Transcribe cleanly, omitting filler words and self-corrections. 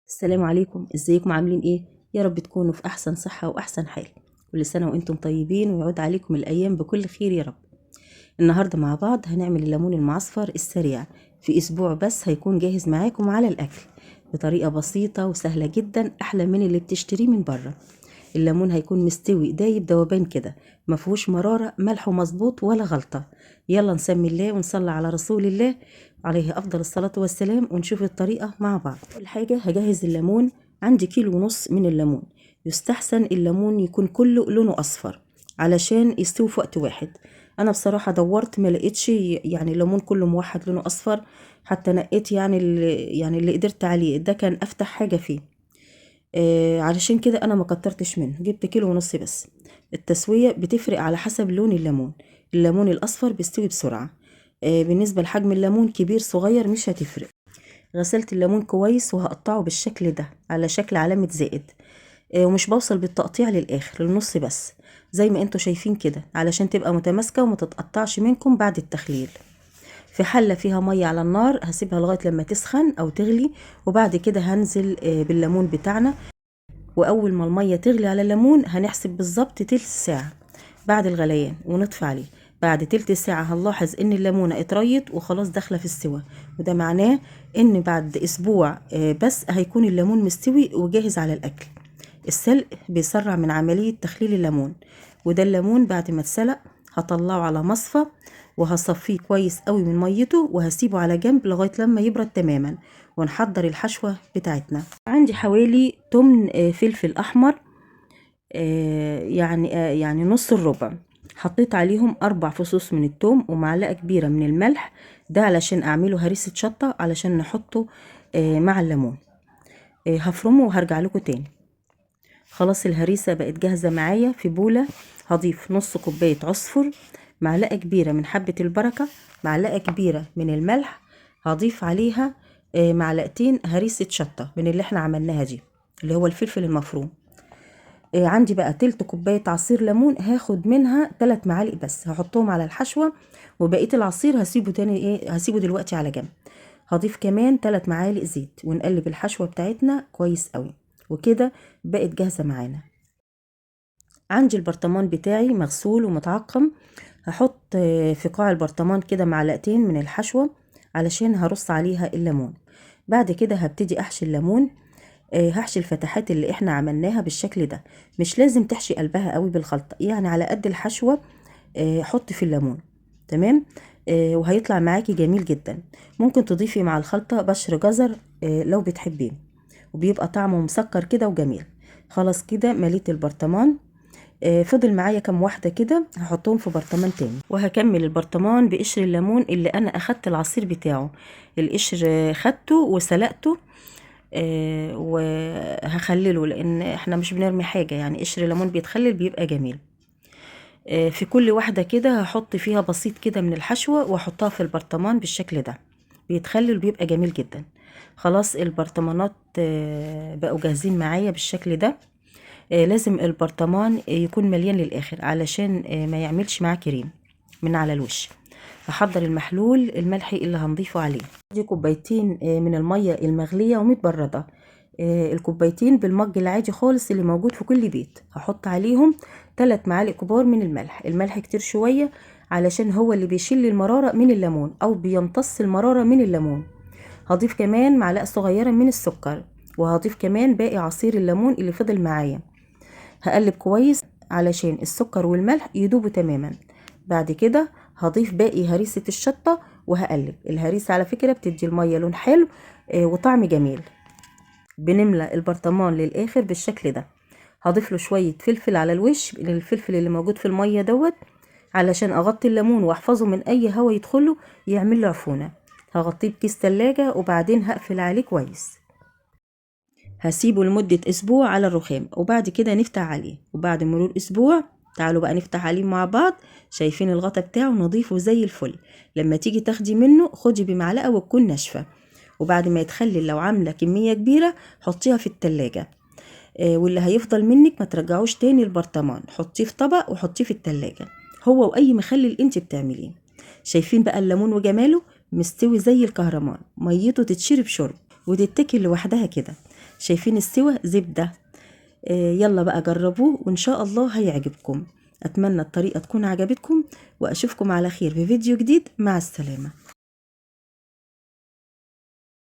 السلام عليكم، ازيكم عاملين ايه؟ يا رب تكونوا في احسن صحة واحسن حال. كل سنة وانتم طيبين ويعود عليكم الايام بكل خير يا رب. النهاردة مع بعض هنعمل الليمون المعصفر السريع، في اسبوع بس هيكون جاهز معاكم على الاكل بطريقة بسيطة وسهلة جدا، احلى من اللي بتشتريه من بره. الليمون هيكون مستوي دايب دوبان كده، مفهوش مرارة، ملح مظبوط ولا غلطة. يلا نسمي الله ونصلي على رسول الله عليه افضل الصلاة والسلام ونشوف الطريقة مع بعض. اول حاجة هجهز الليمون. عندي 1.5 كيلو من الليمون. يستحسن الليمون يكون كله لونه اصفر علشان يستوي في وقت واحد. انا بصراحة دورت ما لقيتش يعني الليمون كله موحد لونه اصفر، حتى نقيت يعني اللي قدرت عليه ده كان افتح حاجة فيه. علشان كده انا ما كترتش منه، جبت 1.5 كيلو بس. التسوية بتفرق على حسب لون الليمون. الليمون الاصفر بيستوي بسرعة. بالنسبة لحجم الليمون كبير صغير مش هتفرق. غسلت الليمون كويس وهقطعه بالشكل ده على شكل علامة زائد. ومش بوصل بالتقطيع للاخر، للنص بس، زي ما انتوا شايفين كده، علشان تبقى متماسكة وما تتقطعش منكم بعد التخليل. في حلة فيها مية على النار هسيبها لغاية لما تسخن او تغلي، وبعد كده هنزل بالليمون بتاعنا. واول ما الميه تغلي على الليمون هنحسب بالظبط تلت ساعه بعد الغليان ونطفي عليه. بعد تلت ساعه هنلاحظ ان الليمونه اتريت وخلاص داخله في السوى، وده معناه ان بعد اسبوع بس هيكون الليمون مستوي وجاهز على الاكل. السلق بيسرع من عمليه تخليل الليمون. وده الليمون بعد ما اتسلق هطلعه على مصفى وهصفيه كويس قوي من ميته وهسيبه على جنب لغايه لما يبرد تماما، ونحضر الحشوه بتاعتنا. عندي حوالي تمن فلفل احمر، يعني نص الربع. حطيت عليهم 4 فصوص من التوم ومعلقة كبيرة من الملح، ده علشان اعمله هريسة شطة علشان نحطه مع الليمون. هفرمه وهرجع لكم تاني. خلاص الهريسة بقت جاهزة معايا في بولة. هضيف نص كوباية عصفر، معلقة كبيرة من حبة البركة، معلقة كبيرة من الملح. هضيف عليها معلقتين هريسة شطة من اللي احنا عملناها دي، اللي هو الفلفل المفروم. عندي بقى تلت كوباية عصير ليمون، هاخد منها 3 معالق بس هحطهم على الحشوة، وبقية العصير هسيبه دلوقتي على جنب. هضيف كمان 3 معالق زيت ونقلب الحشوة بتاعتنا كويس قوي، وكده بقت جاهزة معانا. عندي البرطمان بتاعي مغسول ومتعقم. هحط في قاع البرطمان كده معلقتين من الحشوة علشان هرص عليها الليمون. بعد كده هبتدي احشي الليمون. هحشي الفتحات اللي احنا عملناها بالشكل ده. مش لازم تحشي قلبها قوي بالخلطة، يعني على قد الحشوة. حطي في الليمون. تمام. وهيطلع معاكي جميل جدا. ممكن تضيفي مع الخلطة بشر جزر لو بتحبين، وبيبقى طعمه مسكر كده وجميل. خلاص كده مليت البرطمان. فضل معايا كام واحدة كده هحطهم في برطمان تاني، وهكمل البرطمان بقشر الليمون اللي انا اخدت العصير بتاعه. القشر خدته وسلقته. وهخلله لان احنا مش بنرمي حاجة، يعني قشر الليمون بيتخلل بيبقى جميل. في كل واحدة كده هحط فيها بسيط كده من الحشوة واحطها في البرطمان بالشكل ده، بيتخلل بيبقى جميل جدا. خلاص البرطمانات بقوا جاهزين معايا بالشكل ده. لازم البرطمان يكون مليان للاخر علشان ما يعملش معاه كريم من على الوش. هحضر المحلول الملحي اللي هنضيفه عليه. دي كوبايتين من المية المغلية ومتبردة. الكوبايتين بالمج العادي خالص اللي موجود في كل بيت. هحط عليهم 3 معالق كبار من الملح. الملح كتير شوية علشان هو اللي بيشيل المرارة من الليمون او بيمتص المرارة من الليمون. هضيف كمان معلقة صغيرة من السكر، وهضيف كمان باقي عصير الليمون اللي فضل معايا. هقلب كويس علشان السكر والملح يدوبوا تماما. بعد كده هضيف باقي هريسة الشطة وهقلب. الهريسة على فكرة بتدي المية لون حلو وطعم جميل. بنملى البرطمان للآخر بالشكل ده. هضيف له شوية فلفل على الوش، الفلفل اللي موجود في المية دوت، علشان اغطي الليمون واحفظه من اي هوا يدخله يعمل له عفونة. هغطيه بكيس تلاجة وبعدين هقفل عليه كويس. هسيبه لمدة اسبوع على الرخام وبعد كده نفتح عليه. وبعد مرور اسبوع تعالوا بقى نفتح عليه مع بعض. شايفين الغطا بتاعه نظيفه زي الفل. لما تيجي تاخدي منه خدي بمعلقة وتكون ناشفة. وبعد ما يتخلل لو عاملة كمية كبيرة حطيها في التلاجة. واللي هيفضل منك ما ترجعوش تاني البرطمان، حطيه في طبق وحطيه في التلاجة هو واي مخلل انت بتعمليه. شايفين بقى الليمون وجماله؟ مستوي زي الكهرمان، ميته تتشرب شرب وتتاكل لوحدها كده. شايفين السوا زبدة. يلا بقى جربوه وإن شاء الله هيعجبكم. أتمنى الطريقة تكون عجبتكم، وأشوفكم على خير في فيديو جديد. مع السلامة.